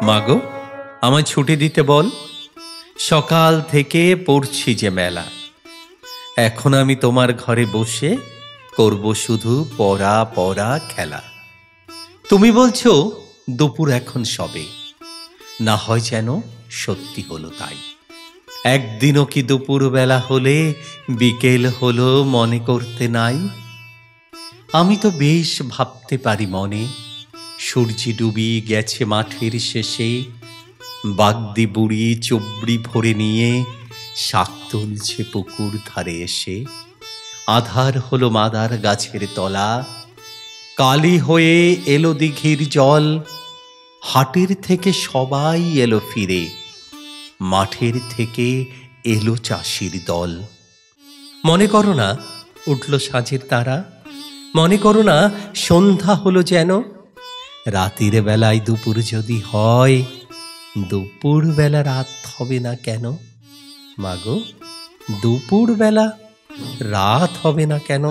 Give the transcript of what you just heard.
মাগো, আমায় ছুটি দিতে বল। সকাল থেকে পড়ছি যে মেলা, এখন আমি তোমার ঘরে বসে করব শুধু পড়া পড়া খেলা। তুমি বলছো দুপুর এখন সবে, না হয় যেন সত্যি হলো তাই। একদিনও কি দুপুর বেলা হলে বিকেল হলো মনে করতে নাই? আমি তো বেশ ভাবতে পারি মনে, সূর্যি ডুবি গেছে মাঠের শেষে, বাগদি বুড়ি চুবড়ি ভরে নিয়ে শাক তুলছে পুকুর ধারে এসে। আধার হলো মাদার গাছের তলা, কালি হয়ে এলো দিঘির জল। হাটের থেকে সবাই এলো ফিরে, মাঠের থেকে এলো চাষির দল। মনে করো না উঠল সাঁঝের তারা, মনে করো না সন্ধ্যা হলো যেন। রাতের বেলায় দুপুর যদি হয়, দুপুর বেলা রাত হবে না কেন? মাগো, দুপুর বেলা রাত হবে না কেন?